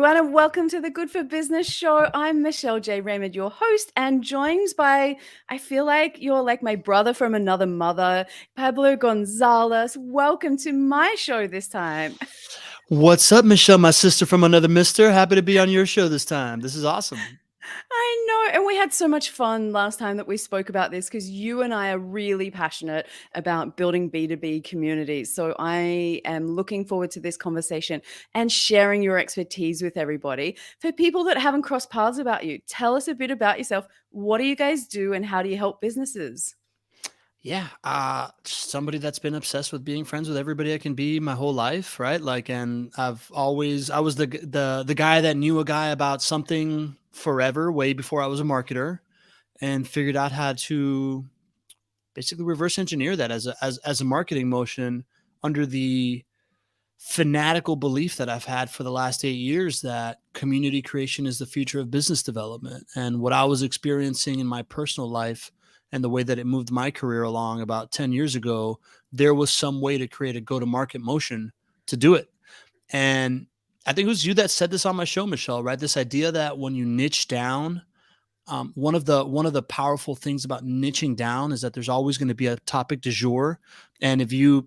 everyone, and welcome to the Good for Business show. I'm Michelle J Raymond, your host, and joined by, I feel like you're like my brother from another mother, Pablo Gonzalez. Welcome to my show this time. What's up, Michelle, my sister from another mister? Happy to be on your show this time. This is awesome. I know. And we had so much fun last time that we spoke about this because you and I are really passionate about building B2B communities. So I am looking forward to this conversation and sharing your expertise with everybody. For people that haven't crossed paths about you, tell us a bit about yourself. What do you guys do and how do you help businesses? Yeah, somebody that's been obsessed with being friends with everybody I can be my whole life, right? Like, and I was the guy that knew a guy about something forever, way before I was a marketer, and figured out how to basically reverse engineer that as a marketing motion under the fanatical belief that I've had for the last 8 years that community creation is the future of business development. And what I was experiencing in my personal life and the way that it moved my career along about 10 years ago, there was some way to create a go to market motion to do it. And I think it was you that said this on my show, Michelle, right? This idea that when you niche down, one of the powerful things about niching down is that there's always going to be a topic du jour, and if you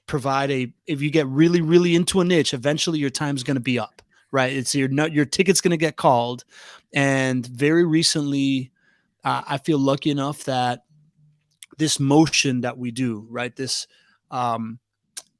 get really really into a niche, eventually your time's going to be up, right? It's your ticket's going to get called. And very recently, I feel lucky enough that this motion that we do, right, this um,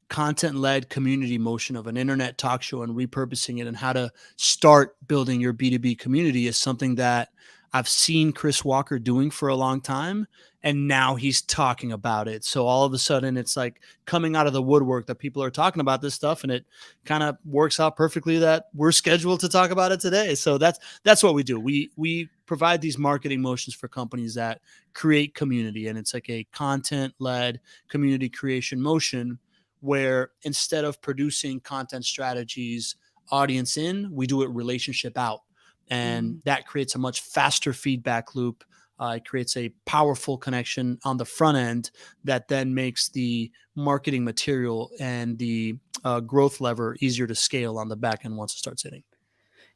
content-led community motion of an internet talk show and repurposing it and how to start building your B2B community is something that I've seen Chris Walker doing for a long time. And now he's talking about it. So all of a sudden it's like coming out of the woodwork that people are talking about this stuff. And it kind of works out perfectly that we're scheduled to talk about it today. So that's what we do. We provide these marketing motions for companies that create community. And it's like a content-led community creation motion where instead of producing content strategies audience in, we do it relationship out. And that creates a much faster feedback loop. It creates a powerful connection on the front end that then makes the marketing material and the growth lever easier to scale on the back end once it starts hitting.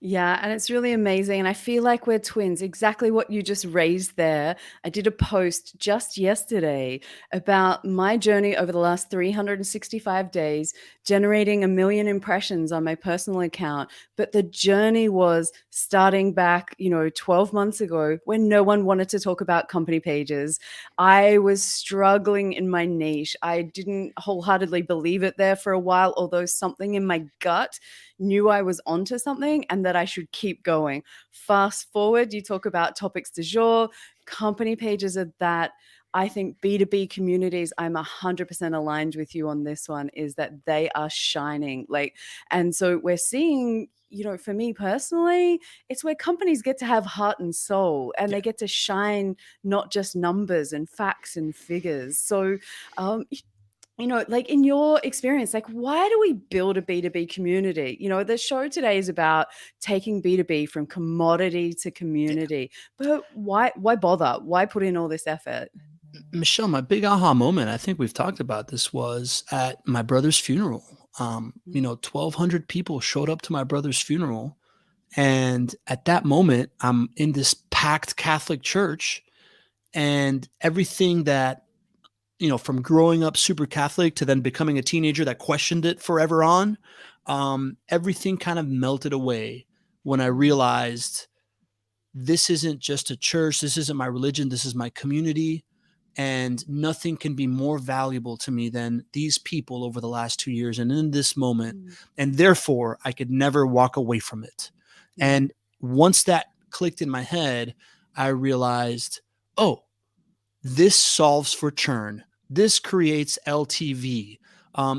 Yeah, and it's really amazing. And I feel like we're twins. Exactly what you just raised there. I did a post just yesterday about my journey over the last 365 days, generating 1 million impressions on my personal account. But the journey was starting back, 12 months ago when no one wanted to talk about company pages. I was struggling in my niche. I didn't wholeheartedly believe it there for a while, although something in my gut knew I was onto something and that I should keep going. Fast forward, you talk about topics du jour, company pages are that. I think B2B communities, I'm 100% aligned with you on this one, is that they are shining. And so we're seeing, for me personally, it's where companies get to have heart and soul and they get to shine, not just numbers and facts and figures. So, like in your experience, like why do we build a B2B community? The show today is about taking B2B from commodity to community. But why bother? Why put in all this effort? Michelle, my big aha moment, I think we've talked about this, was at my brother's funeral. 1,200 people showed up to my brother's funeral. And at that moment, I'm in this packed Catholic church, and everything that, from growing up super Catholic to then becoming a teenager that questioned it forever on, everything kind of melted away when I realized this isn't just a church. This isn't my religion. This is my community. And nothing can be more valuable to me than these people over the last 2 years and in this moment. And therefore, I could never walk away from it. And once that clicked in my head, I realized, oh, this solves for churn. This creates LTV.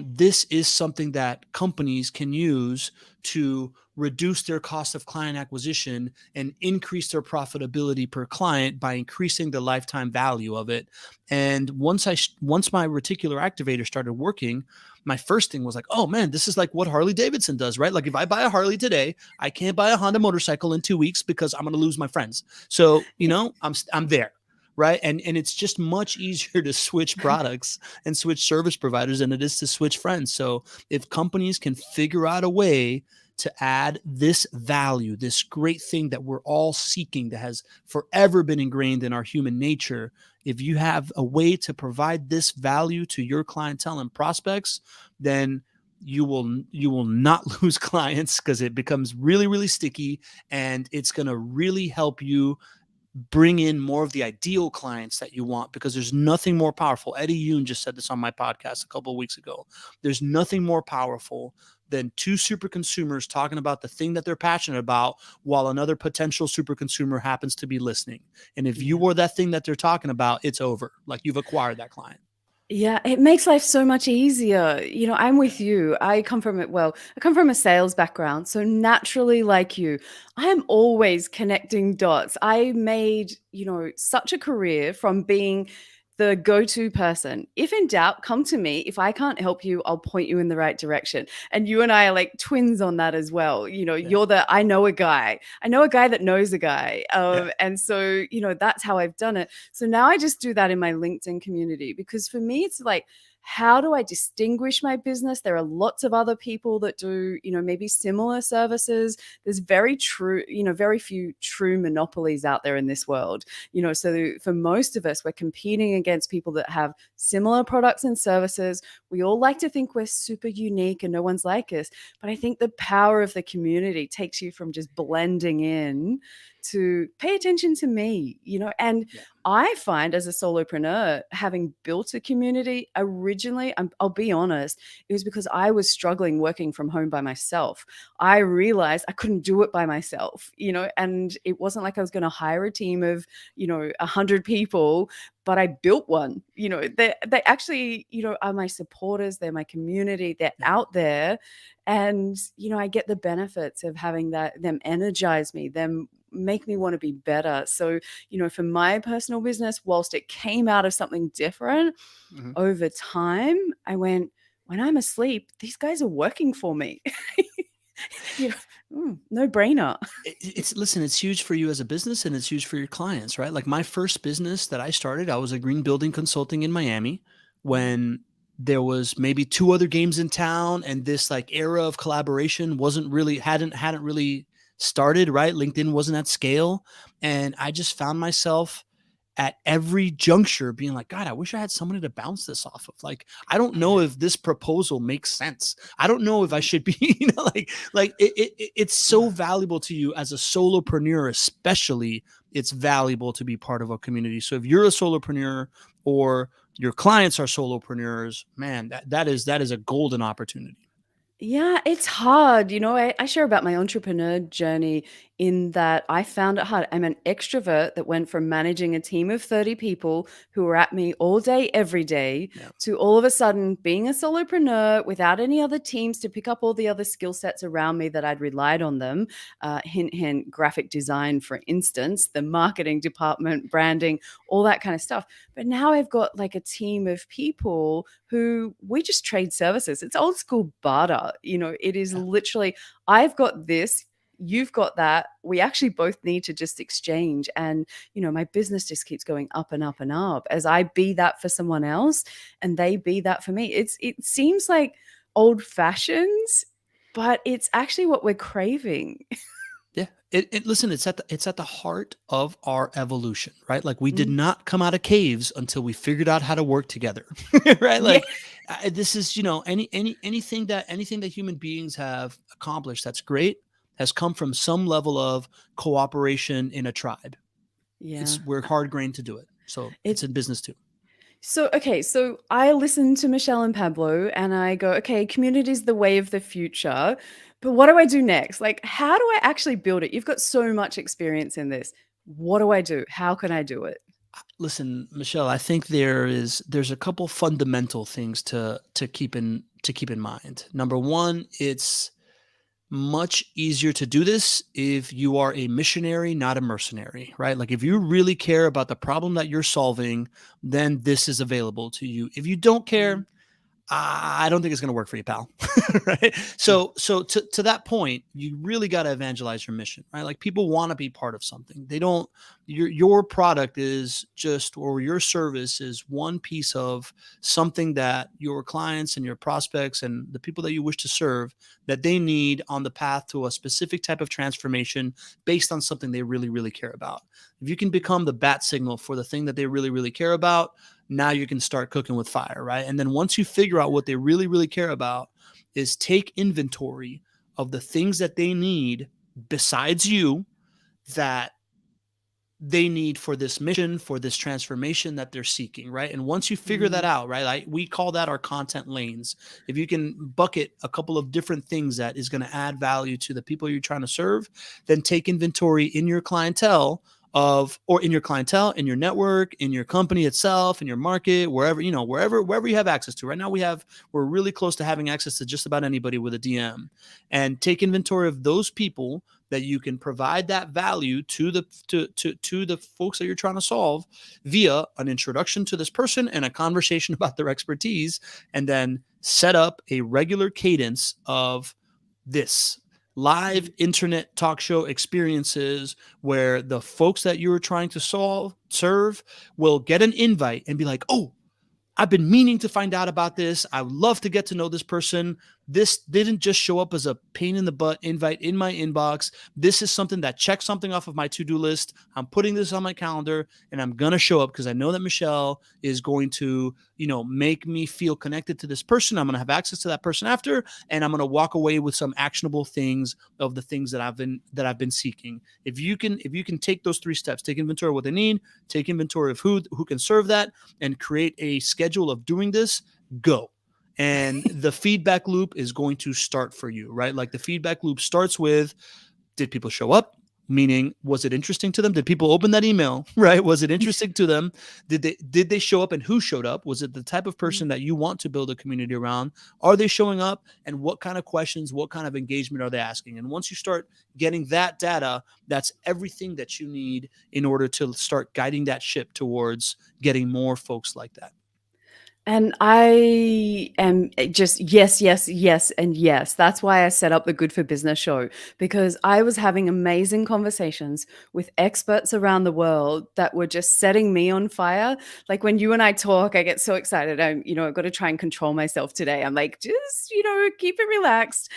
This is something that companies can use to reduce their cost of client acquisition and increase their profitability per client by increasing the lifetime value of it. And once my reticular activator started working, my first thing was like, oh man, this is like what Harley Davidson does, right? Like if I buy a Harley today, I can't buy a Honda motorcycle in 2 weeks because I'm going to lose my friends. So, I'm there. Right. And it's just much easier to switch products and switch service providers than it is to switch friends. So if companies can figure out a way to add this value, this great thing that we're all seeking, that has forever been ingrained in our human nature, if you have a way to provide this value to your clientele and prospects, then you will not lose clients, because it becomes really, really sticky, and it's going to really help you bring in more of the ideal clients that you want, because there's nothing more powerful. Eddie Yoon just said this on my podcast a couple of weeks ago. There's nothing more powerful than two super consumers talking about the thing that they're passionate about while another potential super consumer happens to be listening. And if you Yeah. were that thing that they're talking about, it's over. Like, you've acquired that client. Yeah, it makes life so much easier. I'm with you. I come from a sales background. So naturally, like you, I am always connecting dots. I made, such a career from being the go-to person. If in doubt, come to me. If I can't help you, I'll point you in the right direction. And you and I are like twins on that as well. Yeah. You're the I know a guy. I know a guy that knows a guy. Yeah. And so, that's how I've done it. So now I just do that in my LinkedIn community, because for me, it's like, how do I distinguish my business? There are lots of other people that do, maybe similar services. There's very few true monopolies out there in this world. So for most of us, we're competing against people that have similar products and services. We all like to think we're super unique and no one's like us. But I think the power of the community takes you from just blending in to pay attention to me, and Yeah. I find, as a solopreneur, having built a community originally, I'll be honest, it was because I was struggling working from home by myself. I realized I couldn't do it by myself, and it wasn't like I was going to hire a team of, 100 people, but I built one. They actually, are my supporters. They're my community. They're Yeah. out there. And, I get the benefits of having them energize me, them make me want to be better. So, for my personal business, whilst it came out of something different, Mhm. over time, I went, when I'm asleep, these guys are working for me. you No brainer. It's huge for you as a business, and it's huge for your clients, right? Like, my first business that I started, I was a green building consulting in Miami, Yeah. when there was maybe two other games in town, and this like era of collaboration wasn't really hadn't really started, right? LinkedIn wasn't at scale, and I just found myself at every juncture being like, God, I wish I had somebody to bounce this off of. Like, I don't know Yeah. if this proposal makes sense. I don't know if I should be, it's so Yeah. valuable to you as a solopreneur, especially. It's valuable to be part of a community. So if you're a solopreneur, or your clients are solopreneurs, man, that is a golden opportunity. Yeah, it's hard. I share about my entrepreneur journey in that I found it hard. I'm an extrovert that went from managing a team of 30 people who were at me all day, every day, Yeah. to all of a sudden being a solopreneur without any other teams to pick up all the other skill sets around me that I'd relied on them. Hint, hint, graphic design, for instance, the marketing department, branding, all that kind of stuff. But now I've got like a team of people who we just trade services. It's old school barter. It is Yeah. literally, I've got this, you've got that. We actually both need to just exchange. And, my business just keeps going up and up and up as I be that for someone else and they be that for me. It seems like old fashions, but it's actually what we're craving. Yeah. Listen, it's at the heart of our evolution, right? Like, we did Mm. not come out of caves until we figured out how to work together, right? Yeah. Like, this is, anything that human beings have accomplished that's great has come from some level of cooperation in a tribe. Yeah. We're hard grained to do it. So it's It in business too. So, okay, so I listen to Michelle and Pablo and I go, okay, community is the way of the future. But what do I do next? Like, how do I actually build it? You've got so much experience in this. What do I do? How can I do it? Listen, Michelle, I think there's a couple fundamental things to keep in mind. Number one, it's much easier to do this if you are a missionary, not a mercenary, right? Like, if you really care about the problem that you're solving, then this is available to you. If you don't Mm. care, I don't think it's going to work for you, pal. Right. Mm. So to that point, you really got to evangelize your mission, right? Like people want to be part of something. They don't, your product is just, or your service is one piece of something that your clients and your prospects and the people that you wish to serve, that they need on the path to a specific type of transformation based on something they really, really care about. If you can become the bat signal for the thing that they really, really care about, now you can start cooking with fire, right? And then once you figure out what they really, really care about, is take inventory of the things that they need besides you, that they need for this mission, for this transformation that they're seeking, right? And once you figure that Mm. out, right, like we call that our content lanes. If you can bucket a couple of different things that is going to add value to the people you're trying to serve, then take inventory in your clientele of, or in your clientele, in your network, in your company itself, in your market, wherever, wherever you have access to. Right now we're really close to having access to just about anybody with a DM, and take inventory of those people that you can provide that value to the folks that you're trying to solve via an introduction to this person and a conversation about their expertise, and then set up a regular cadence of this live Mm. internet talk show experiences where the folks that you're trying to serve will get an invite and be like, oh, I've been meaning to find out about this. I would love to get to know this person. This didn't just show up as a pain in the butt invite in my inbox. This is something that checks something off of my to-do list. I'm putting this on my calendar and I'm going to show up because I know that Michelle is going to, make me feel connected to this person. I'm going to have access to that person after, and I'm going to walk away with some actionable things of the things that I've been seeking. If you can take those three steps, take inventory of what they need, take inventory of who can serve that, and create a schedule of doing this, go. And the feedback loop is going to start for you, right? Like the feedback loop starts with, did people show up? Meaning, was it interesting to them? Did people open that email? Right? Was it interesting to them? Did they show up, and who showed up? Was it the type of Mm. person that you want to build a community around? Are they showing up? And what kind of questions, what kind of engagement are they asking? And once you start getting that data, that's everything that you need in order to start guiding that ship towards getting more folks like that. And I am just yes, yes, yes, and yes. That's why I set up the Good for Business show, because I was having amazing conversations with experts around the world that were just setting me on fire. Like when you and I talk, I get so excited. I've got to try and control myself today. I'm like, just, keep it relaxed,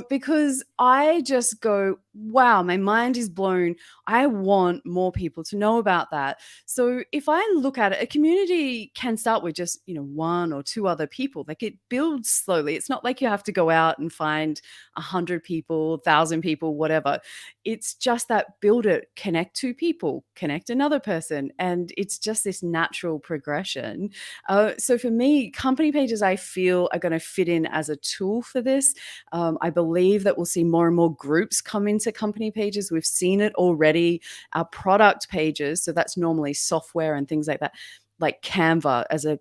because I just go, wow, my mind is blown. I want more people to know about that. So if I look at it, a community can start with just, one or two other people. Like it builds slowly. It's not like you have to go out and find 100 people, 1,000 people, whatever. It's just that build it, connect two people, connect another person. And it's just this natural progression. So for me, company pages, I feel are going to fit in as a tool for this. I believe that we'll see more and more groups come into company pages. We've seen it already. Our product pages, so that's normally software and things like that, like Canva as a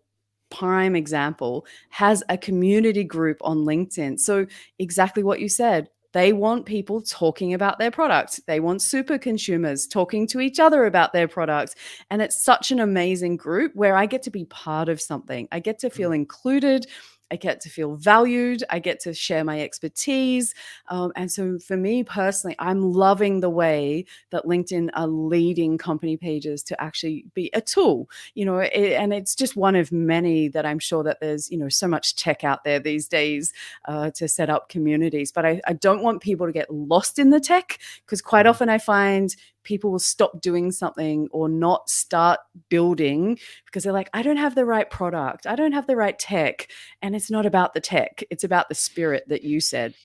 prime example, has a community group on LinkedIn. So exactly what you said. They want people talking about their products. They want super consumers talking to each other about their products. And it's such an amazing group where I get to be part of something. I get to feel included. I get to feel valued. I get to share my expertise. And so for me personally, I'm loving the way that LinkedIn are leading company pages to actually be a tool, and it's just one of many that I'm sure that there's, so much tech out there these days to set up communities. But I don't want people to get lost in the tech, because quite Mhm. often I find people will stop doing something or not start building because they're like, I don't have the right product. I don't have the right tech. And it's not about the tech. It's about the spirit that you said.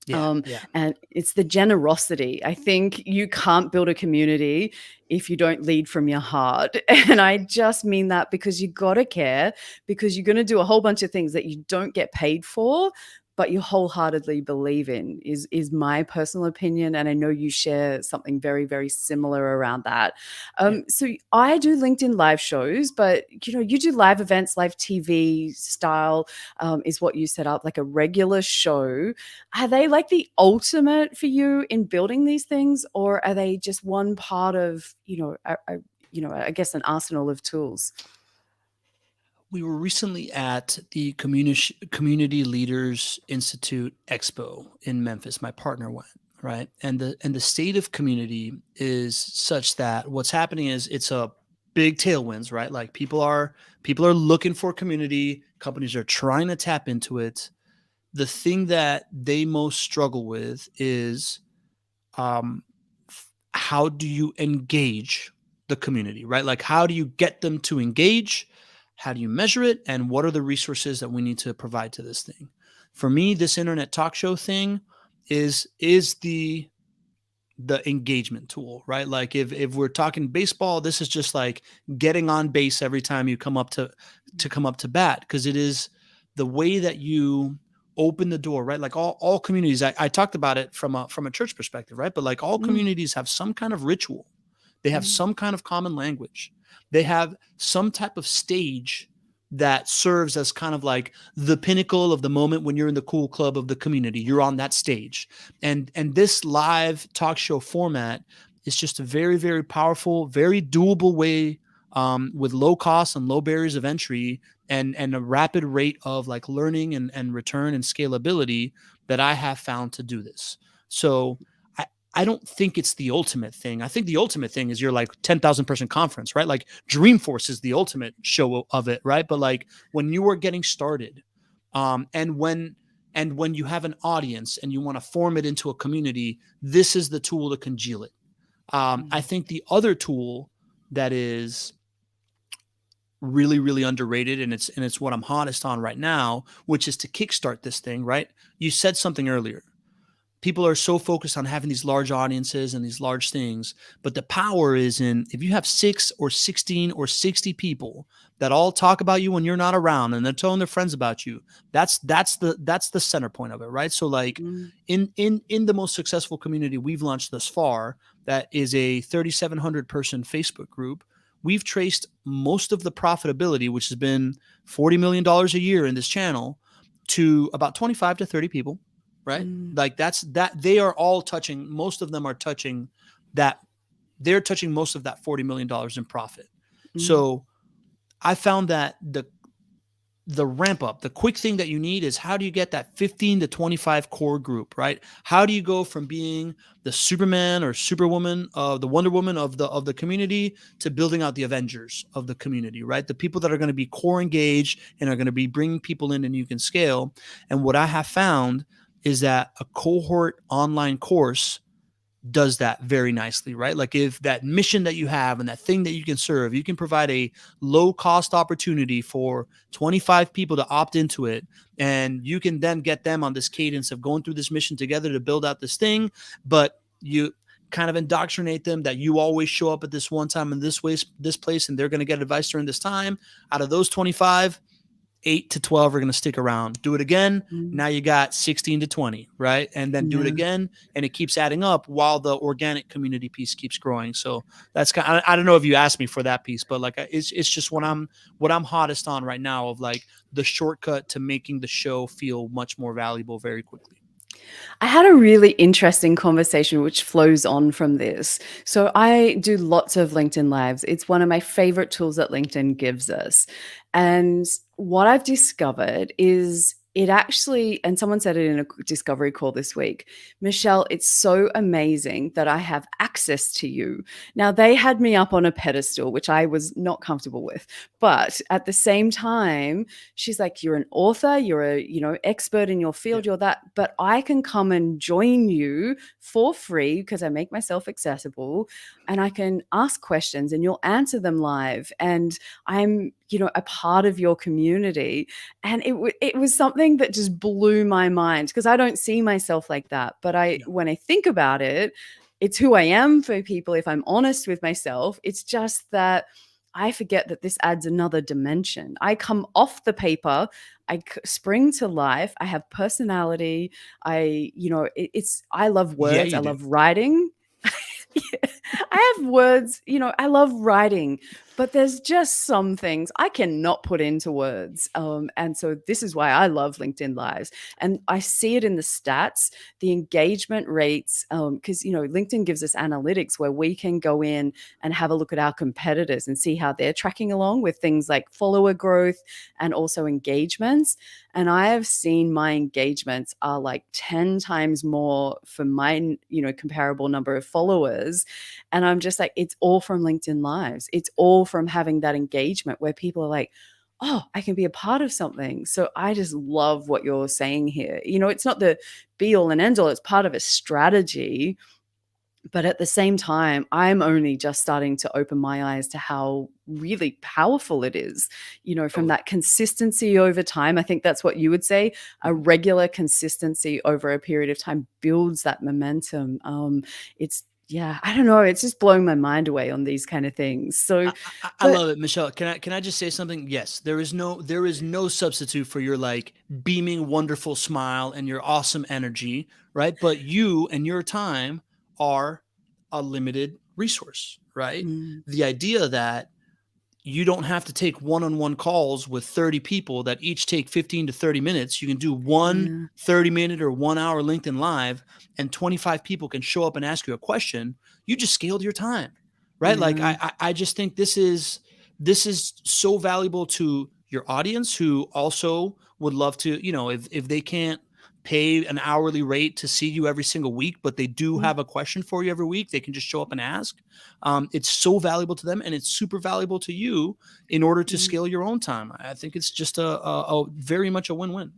Yeah, yeah. And it's the generosity. I think you can't build a community if you don't lead from your heart. And I just mean that because you got to care, because you're going to do a whole bunch of things that you don't get paid for, but you wholeheartedly believe in, is my personal opinion. And I know you share something very, very similar around that. Yeah. So I do LinkedIn live shows, but you do live events, live TV style, is what you set up, like a regular show. Are they like the ultimate for you in building these things, or are they just one part of, I guess an arsenal of tools? We were recently at the Community Leaders Institute Expo in Memphis. My partner went, right? And the state of community is such that what's happening is it's a big tailwinds, right? Like people are looking for community, companies are trying to tap into it. The thing that they most struggle with is um, how do you engage the community, right? Like, how do you get them to engage? How do you measure it? And what are the resources that we need to provide to this thing? For me, this internet talk show thing is the engagement tool, right? Like if we're talking baseball, this is just like getting on base every time you come up to bat, because it is the way that you open the door, right? Like all communities, I talked about it from a church perspective, right? But like all Mm, communities have some kind of ritual. They have mm, some kind of common language. They have some type of stage that serves as kind of like the pinnacle of the moment when you're in the cool club of the community. You're on that stage. And this live talk show format is just a very, very powerful, very doable way, with low costs and low barriers of entry, and a rapid rate of like learning and return and scalability, that I have found to do this. So I don't think it's the ultimate thing. I think the ultimate thing is your like 10,000 person conference, right? Like Dreamforce is the ultimate show of it, right? But like when you are getting started, and when you have an audience and you want to form it into a community, this is the tool to congeal it. I mm, think the other tool that is really, really underrated, and it's what I'm hottest on right now, which is to kickstart this thing, right? You said something earlier. People are so focused on having these large audiences and these large things, but the power is in if you have 6 or 16 or 60 people that all talk about you when you're not around, and they're telling their friends about you. That's the center point of it, right? So like mm, in the most successful community we've launched thus far, that is a 3,700 person Facebook group. We've traced most of the profitability, which has been $40 million a year in this channel, to about 25 to 30 people, right? mm, Like that they are all touching, most of them are touching that, they're touching most of that $40 million in profit. mm, So I found that the ramp up, the quick thing that you need is, how do you get that 15 to 25 core group, right? How do you go from being the Superman or Superwoman, the Wonder Woman of the community, to building out the Avengers of the community, right? The people that are going to be core engaged and are going to be bringing people in, and you can scale. And what I have found is that a cohort online course does that very nicely, right? Like if that mission that you have and that thing that you can serve, you can provide a low cost opportunity for 25 people to opt into it. And you can then get them on this cadence of going through this mission together to build out this thing. But you kind of indoctrinate them that you always show up at this one time in this place, and they're going to get advice during this time. Out of those 25, 8 to 12 are going to stick around. Do it again. mm. Now you got 16 to 20, right? And then do it Yeah. again. And it keeps adding up while the organic community piece keeps growing. So that's kind of, I don't know if you asked me for that piece, but like it's just what I'm hottest on right now, of like the shortcut to making the show feel much more valuable very quickly. I had a really interesting conversation which flows on from this. So I do lots of LinkedIn Lives. It's one of my favorite tools that LinkedIn gives us. And what I've discovered is it actually, and someone said it in a discovery call this week, Michelle, it's so amazing that I have access to you. Now, they had me up on a pedestal, which I was not comfortable with. But at the same time, she's like, you're an author, you're a, expert in your Yeah. field, you're that, but I can come and join you for free because I make myself accessible, and I can ask questions and you'll answer them live. And I'm, a part of your community. And it was something that just blew my mind because I don't see myself like that. But Yeah. when I think about it, it's who I am for people. If I'm honest with myself, it's just that I forget that this adds another dimension. I come off the paper, spring to life. I have personality. I love Yeah, words. I you do. love writing. Yeah, I have words, I love writing, but there's just some things I cannot put into words. And so this is why I love LinkedIn Lives. And I see it in the stats, the engagement rates, because, LinkedIn gives us analytics where we can go in and have a look at our competitors and see how they're tracking along with things like follower growth and also engagements. And I have seen my engagements are like 10 times more for my, comparable number of followers. And I'm just like, it's all from LinkedIn Lives. It's all from having that engagement where people are like, oh, I can be a part of something. So I just love what you're saying here. It's not the be all and end all, it's part of a strategy, but at the same time, I'm only just starting to open my eyes to how really powerful it is, from Totally. that consistency over time. I think that's what you would say. A Mhm. regular consistency over a period of time builds that momentum. Yeah, I don't know. It's just blowing my mind away on these kind of things. So, I but love it, Michelle. Can I just say something? Yes, there is no substitute for your like beaming, wonderful smile and your awesome energy, right? But you and your time are a limited resource, right? mm, The idea that you don't have to take one-on-one calls with 30 people that each take 15 to 30 minutes. You can do one yeah, 30-minute or 1 hour LinkedIn live and 25 people can show up and ask you a question. You just scaled your time, right? Like yeah, I just think this is so valuable to your audience who also would love to, if they can't pay an hourly rate to see you every single week, but they do mm, have a question for you every week, they can just show up and ask. It's so valuable to them and it's super valuable to you in order to mm. scale your own time. I think it's just a very much a win-win.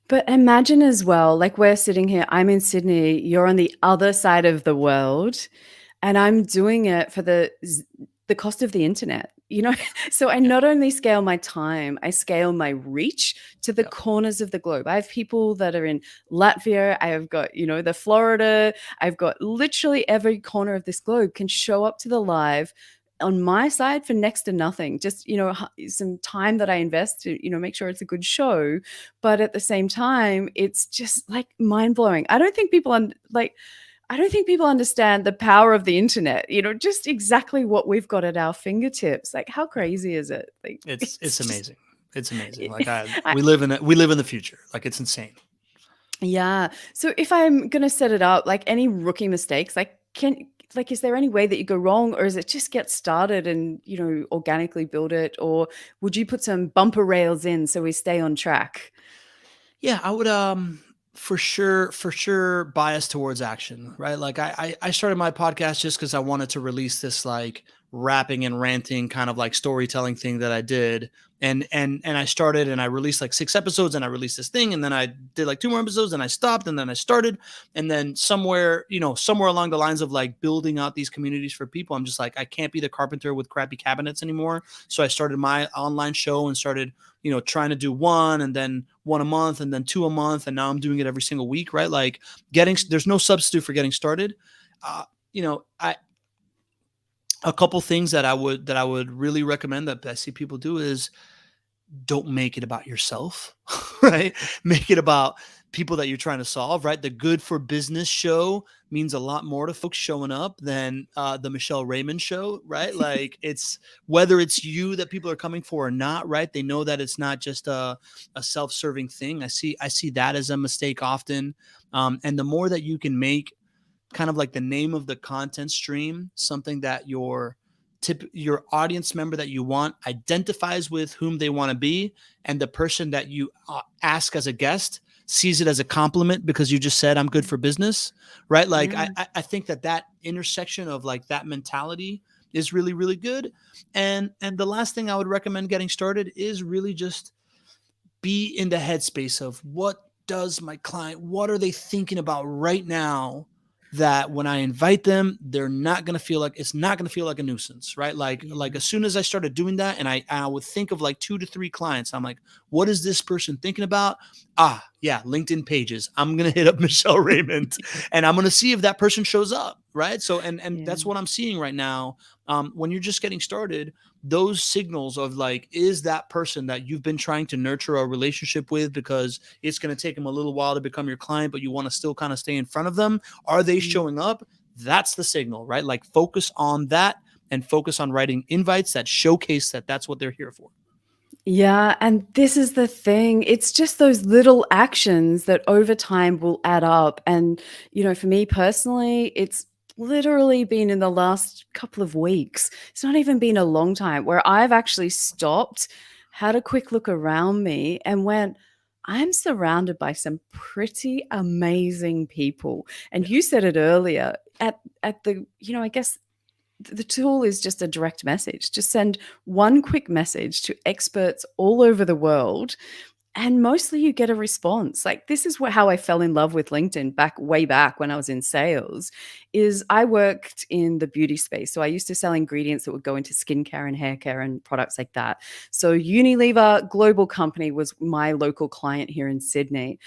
But imagine as well, like we're sitting here, I'm in Sydney, you're on the other side of the world, and I'm doing it for the cost of the internet. So I Yeah. not only scale my time, I scale my reach to the Yeah. corners of the globe. I have people that are in Latvia, I have got, the Florida, I've got literally every corner of this globe can show up to the live on my side for next to nothing. Just, some time that I invest to, make sure it's a good show, but at the same time, it's just like mind blowing. I don't think people understand the power of the internet, just exactly what we've got at our fingertips. Like, how Yeah. crazy is it? Like, It's it's just, amazing. It's amazing. Like I, we live in the future. Like it's insane. yeah. So if I'm going to set it up, like any rookie mistakes, is there any way that you go wrong, or is it just get started and, organically build it? Or would you put some bumper rails in so we stay on track? Yeah, I would for sure bias towards action, right? Like I started my podcast just because I wanted to release this like rapping and ranting kind of like storytelling thing that I did. And I started and I released like 6 episodes and I released this thing and then I did like 2 more episodes and I stopped and then I started and then somewhere along the lines of like building out these communities for people, I'm just like I can't be the carpenter with crappy cabinets anymore. So I started my online show and started trying to do one and then one a month and then two a month. And now I'm doing it every single week, right? Like there's no substitute for getting started. I, a couple things that I would really recommend that I see people do is don't make it about yourself, right? Make it about people that you're trying to solve, right? The Good for Business show means a lot more to folks showing up than the Michelle Raymond show, right? Like it's whether it's you that people are coming for or not, right? They know that it's not just a self-serving thing. I see that as a mistake often. And the more that you can make kind of like the name of the content stream, something that your audience member that you want identifies with whom they want to be, and the person that you ask as a guest sees it as a compliment because you just said I'm good for business, right? Like Yeah. I think that intersection of like that mentality is really really good. And the last thing I would recommend getting started is really just be in the headspace of what are they thinking about right now, that when I invite them, it's not going to feel like a nuisance, right? Like Yeah. as soon as I started doing that and I would think of like 2 to 3 clients, I'm like, what is this person thinking about? Yeah, LinkedIn pages. I'm going to hit up Michelle Raymond and I'm going to see if that person shows up, right? So and Yeah. that's what I'm seeing right now. When you're just getting started, those signals of like, is that person that you've been trying to nurture a relationship with because it's going to take them a little while to become your client, but you want to still kind of stay in front of them? Are they Mm. showing up? That's the signal, right? Like focus on that and focus on writing invites that showcase that that's what they're here for. Yeah, and this is the thing. It's just those little actions that over time will add up. And, for me personally, it's literally been in the last couple of weeks. It's not even been a long time where I've actually stopped, had a quick look around me, and went, I'm surrounded by some pretty amazing people. And Yeah. you said it earlier at the, I guess the tool is just a direct message. Just send one quick message to experts all over the world, and mostly you get a response. Like, this is how I fell in love with LinkedIn way back when I was in sales. Is I worked in the beauty space, so I used to sell ingredients that would go into skincare and hair care and products like that. So Unilever, global company, was my local client here in Sydney.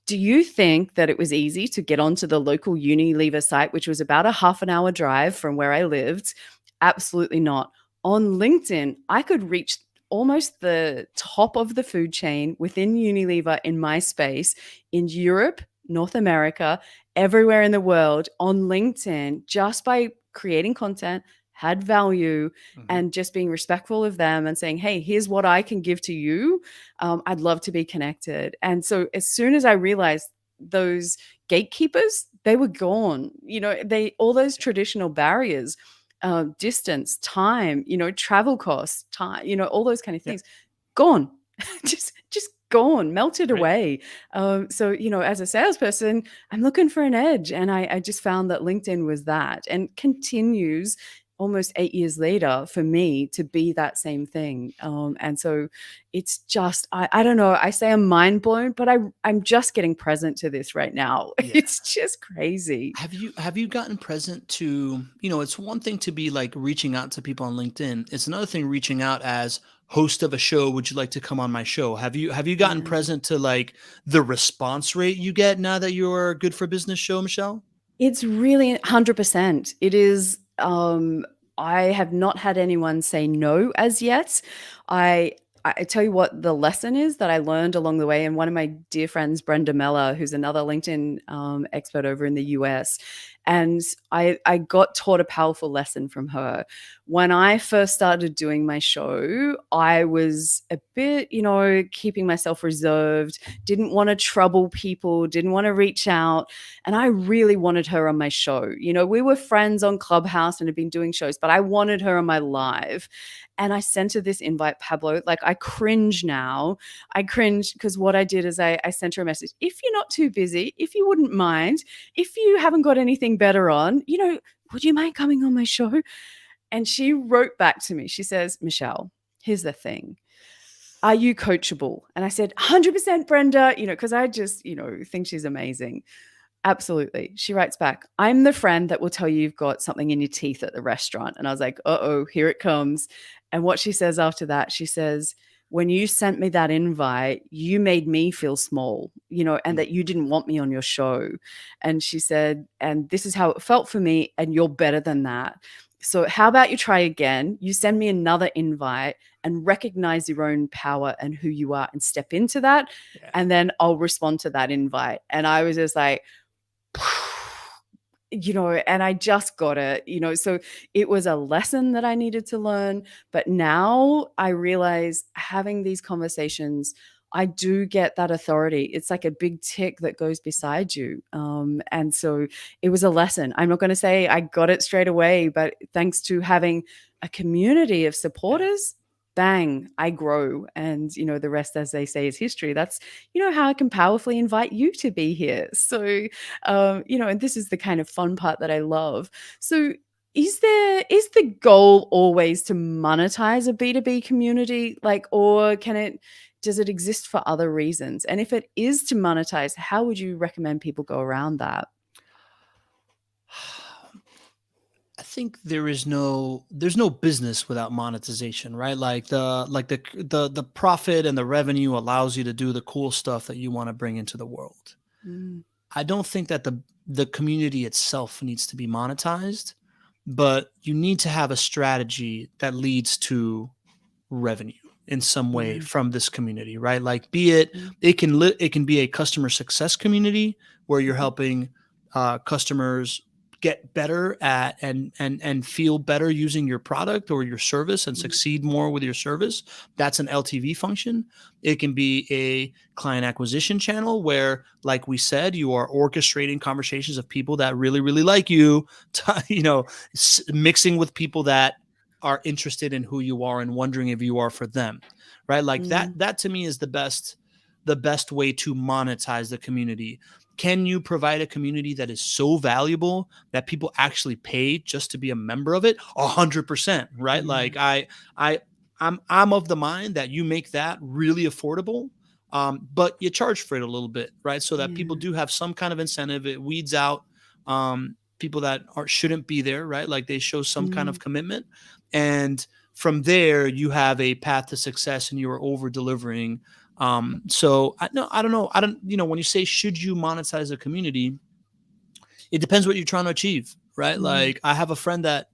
Do you think that it was easy to get onto the local Unilever site, which was about a half an hour drive from where I lived? Absolutely not. On LinkedIn, I could reach almost the top of the food chain within Unilever in my space in Europe, North America, everywhere in the world on LinkedIn, just by creating content, had value, Mhm. and just being respectful of them and saying, hey, here's what I can give to you. I'd love to be connected. And so as soon as I realized those gatekeepers, they were gone. They all those traditional barriers, distance, time, travel costs, time, all those kind of Yeah. things, gone. just gone, melted Right. away. So as a salesperson, I'm looking for an edge, and I just found that LinkedIn was that, and continues almost 8 years later for me to be that same thing. And so it's just, I don't know, I say I'm mind blown, but I'm just getting present to this right now. Yeah. It's just crazy. Have you gotten present to, it's one thing to be like reaching out to people on LinkedIn. It's another thing reaching out as host of a show. Would you like to come on my show? Have you gotten Yeah. present to like the response rate you get now that you're a good for business show, Michelle? It's really 100%. It is, I have not had anyone say no as yet. I I tell you what the lesson is that I learned along the way, and one of my dear friends, Brenda Meller, who's another LinkedIn, expert over in the US, and I got taught a powerful lesson from her. When I first started doing my show, I was a bit, keeping myself reserved, didn't wanna trouble people, didn't wanna reach out, and I really wanted her on my show. We were friends on Clubhouse and had been doing shows, but I wanted her on my live. And I sent her this invite, Pablo. Like, I cringe now. I cringe because what I did is I sent her a message. If you're not too busy, if you wouldn't mind, if you haven't got anything better on, would you mind coming on my show? And she wrote back to me. She says, Michelle, here's the thing. Are you coachable? And I said, 100% Brenda, because I just, think she's amazing. Absolutely. She writes back, I'm the friend that will tell you you've got something in your teeth at the restaurant. And I was like, uh-oh, here it comes. And what she says after that, she says, when you sent me that invite, you made me feel small, and Mm. that you didn't want me on your show. And she said, and this is how it felt for me, and you're better than that. So how about you try again? You send me another invite and recognize your own power and who you are and step into that. Yeah. And then I'll respond to that invite. And I was just like, and I just got it, so it was a lesson that I needed to learn. But now I realize having these conversations, I do get that authority. It's like a big tick that goes beside you. And so it was a lesson. I'm not going to say I got it straight away, but thanks to having a community of Yeah. supporters, bang, I grow. And, the rest, as they say, is history. That's, how I can powerfully invite you to be here. So, and this is the kind of fun part that I love. So is the goal always to monetize a B2B community? Like, or does it exist for other reasons? And if it is to monetize, how would you recommend people go around that? I think there's no business without monetization, right? Like the profit and the revenue allows you to do the cool stuff that you want to bring into the world. Mm, I don't think that the community itself needs to be monetized, but you need to have a strategy that leads to revenue in some way yeah. from this community, right? Like be it Mm, it can be a customer success community where you're mhm, helping customers get better at and feel better using your product or your service and Mm, succeed more with your service, that's an LTV function. It can be a client acquisition channel where, like we said, you are orchestrating conversations of people that really, really like you, to, mixing with people that are interested in who you are and wondering if you are for them, right? Like that, mm, that to me is the best way to monetize the community. Can you provide a community that is so valuable that people actually pay just to be a member of it? 100%, right? yeah, Like I, I'm of the mind that you make that really affordable, but you charge for it a little bit, right? So that people yeah, do have some kind of incentive. It weeds out people that shouldn't be there, right? Like they show some kind of mm, commitment, and from there you have a path to success, and you are over delivering. So I no, I don't know. I don't, when you say should you monetize a community, it depends what you're trying to achieve, right? mm, Like I have a friend that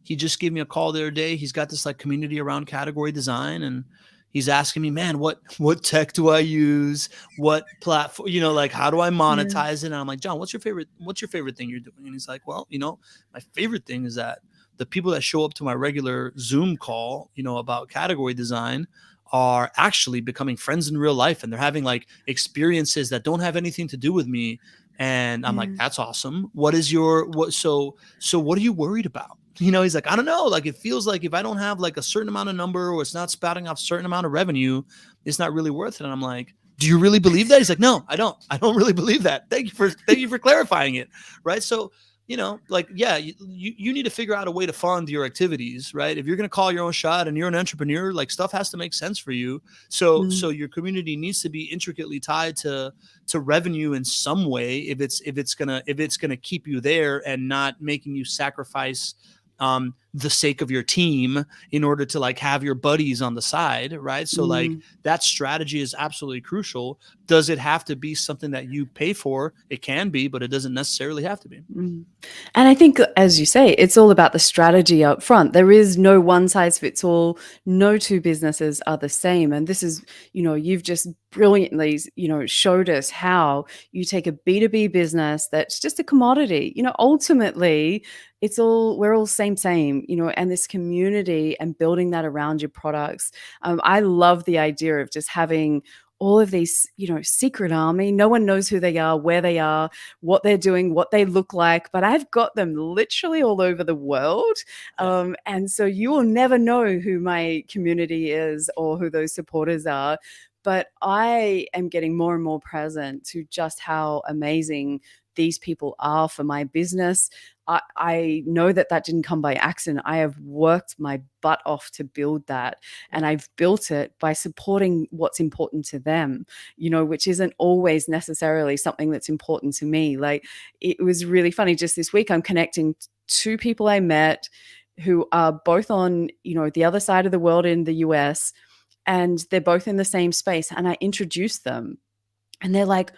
he just gave me a call the other day. He's got this like community around category design, and he's asking me, man, what tech do I use? What platform, like how do I yeah, monetize it? And I'm like, John, what's your favorite thing you're doing? And he's like, well, my favorite thing is that the people that show up to my regular Zoom call, about category design are actually becoming friends in real life, and they're having like experiences that don't have anything to do with me. And I'm like, yeah, that's awesome. What is your what so what are you worried about? He's like, I don't know. Like it feels like if I don't have like a certain amount of number, or it's not spouting off a certain amount of revenue, it's not really worth it. And I'm like, do you really believe that? He's like, no, I don't. I don't really believe that. Thank you for clarifying it. Right. So, like, yeah, you need to figure out a way to fund your activities, right? If you're going to call your own shot and you're an entrepreneur, like stuff has to make sense for you. So mm, your community needs to be intricately tied to revenue in some way, if it's gonna keep you there and not making you sacrifice the sake of your team in order to like have your buddies on the side, right? So like mm. that strategy is absolutely crucial. Does it have to be something that you pay for? It can be, but it doesn't necessarily have to be. Mm. And I think, as you say, it's all about the strategy up front. There is no one size fits all. No two businesses are the same. And this is, you've just brilliantly, showed us how you take a B2B business that's just a commodity. Ultimately, we're all same, and this community and building that around your products. I love the idea of just having all of these, secret army. No one knows who they are, where they are, what they're doing, what they look like, but I've got them literally all over the world. Yeah. And so you will never know who my community is or who those supporters are. But I am getting more and more present to just how amazing these people are for my business. I know that didn't come by accident. I have worked my butt off to build that. And I've built it by supporting what's important to them, which isn't always necessarily something that's important to me. Like it was really funny. Just this week, I'm connecting two people I met who are both on, the other side of the world in the US, and they're both in the same space. And I introduced them and they're like,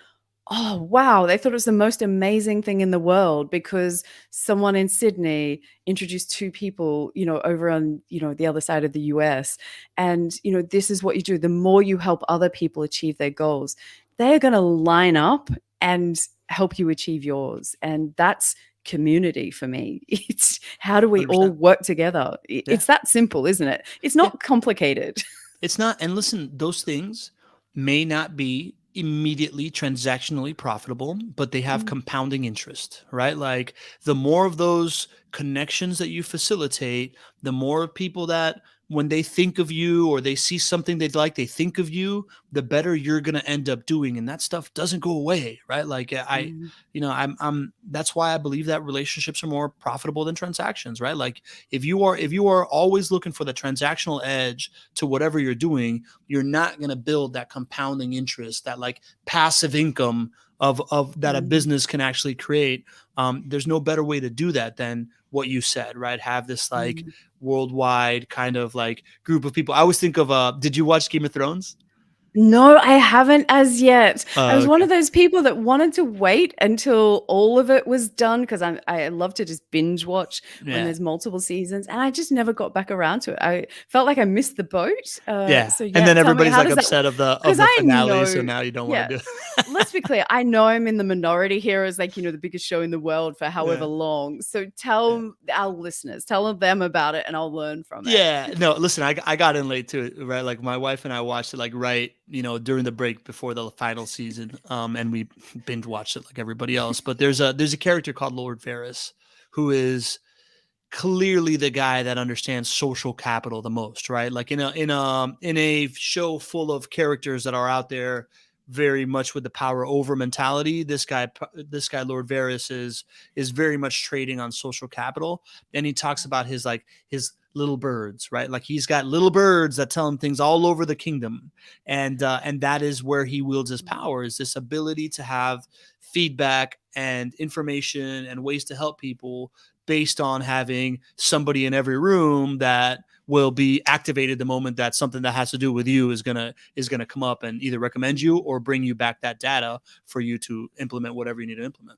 oh, wow. They thought it was the most amazing thing in the world because someone in Sydney introduced two people, over on, the other side of the US. And, this is what you do. The more you help other people achieve their goals, they're going to line up and help you achieve yours. And that's community for me. It's how do we all 100%. work together? Yeah. It's that simple, isn't it? It's Yeah. not complicated. It's not. And listen, those things may not be immediately transactionally profitable, but they have Mm, compounding interest, right? Like the more of those connections that you facilitate, the more people that when they think of you or they see something they'd like, they think of you, the better you're going to end up doing. And that stuff doesn't go away, right? Like mm, that's why I believe that relationships are more profitable than transactions, right? Like if you are always looking for the transactional edge to whatever you're doing, you're not going to build that compounding interest, that like passive income of that a mm, business can actually create. There's no better way to do that than what you said, right? Have this like mm. worldwide kind of like group of people. I always think of did you watch Game of Thrones? No, I haven't as yet. I was one Okay. of those people that wanted to wait until all of it was done because I love to just binge watch when Yeah. there's multiple seasons, and I just never got back around to it. I felt like I missed the boat. Yeah. So And yeah, then tell me, everybody's how like does that? upset of Because the I finale, so know, now you don't want yeah. to do Let's be clear. I know I'm in the minority here as like, the biggest show in the world for however Yeah. long. So Yeah. tell our listeners, tell them about it, and I'll learn from it. Yeah, no, listen, I got in late too, right? Like my wife and I watched it like right, during the break before the final season, and we binge watched it like everybody else. But there's a character called Lord Varys, who is clearly the guy that understands social capital the most, right? Like in a show full of characters that are out there very much with the power over mentality. This guy Lord Varys is very much trading on social capital, and he talks about his little birds, right? Like he's got little birds that tell him things all over the kingdom, and that is where he wields his power, is this ability to have feedback and information and ways to help people based on having somebody in every room that will be activated the moment that something that has to do with you is gonna come up and either recommend you or bring you back that data for you to implement whatever you need to implement.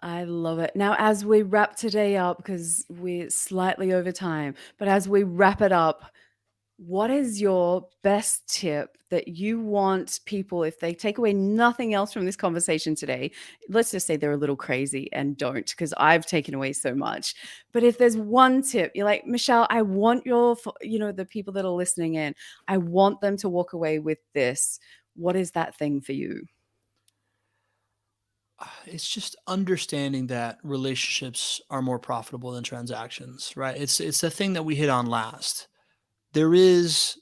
I love it. Now, as we wrap today up, because we're slightly over time, but as we wrap it up, what is your best tip that you want people, if they take away nothing else from this conversation today? Let's just say they're a little crazy and don't, because I've taken away so much. But if there's one tip, you're like, Michelle, I want the people that are listening in, I want them to walk away with this. What is that thing for you? It's just understanding that relationships are more profitable than transactions, right? It's the thing that we hit on last. There is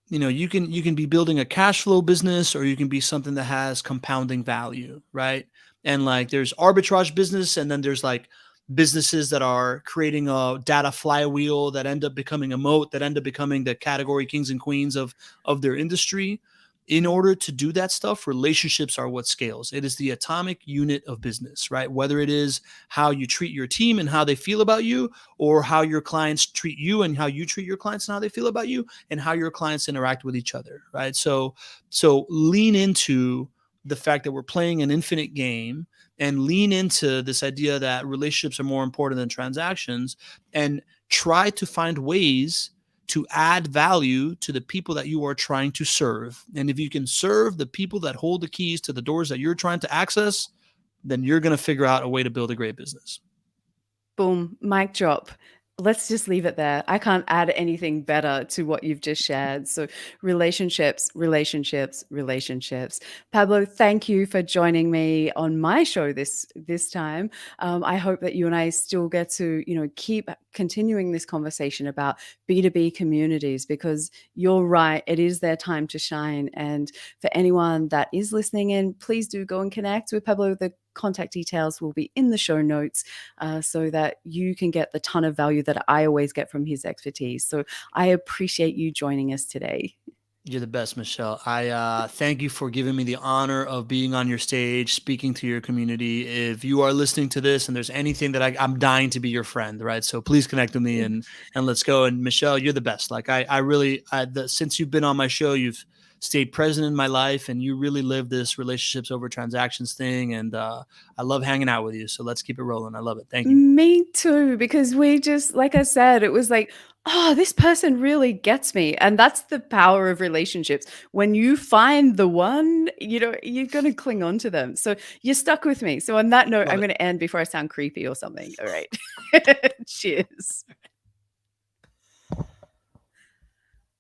you can be building a cash flow business, or you can be something that has compounding value, right? And like there's arbitrage business, and then there's like businesses that are creating a data flywheel that end up becoming a moat, that end up becoming the category kings and queens of their industry. In order to do that stuff, relationships are what scales. It is the atomic unit of business, right? Whether it is how you treat your team and how they feel about you, or how your clients treat you and how you treat your clients and how they feel about you, and how your clients interact with each other, right? So lean into the fact that we're playing an infinite game, and lean into this idea that relationships are more important than transactions, and try to find ways to add value to the people that you are trying to serve. And if you can serve the people that hold the keys to the doors that you're trying to access, then you're going to figure out a way to build a great business. Boom, mic drop. Let's just leave it there. I can't add anything better to what you've just shared. So, relationships, relationships, relationships. Pablo, thank you for joining me on my show this time. I hope that you and I still get to, keep continuing this conversation about B2B communities, because you're right, it is their time to shine. And for anyone that is listening in, please do go and connect with Pablo. The contact details will be in the show notes, so that you can get the ton of value that I always get from his expertise. So I appreciate you joining us today. You're the best, Michelle. I thank you for giving me the honor of being on your stage, speaking to your community. If you are listening to this and there's anything that I'm dying to be your friend, right? So please connect with me, and let's go. And Michelle, you're the best. Like I really, since you've been on my show, you've stayed present in my life, and you really live this relationships over transactions thing. And I love hanging out with you. So let's keep it rolling. I love it. Thank you. Me too, because we just, like I said, it was like, oh, this person really gets me. And that's the power of relationships. When you find the one, you're going to cling on to them. So you're stuck with me. So on that note, Love I'm it. going to end before I sound creepy or something. All right. Cheers.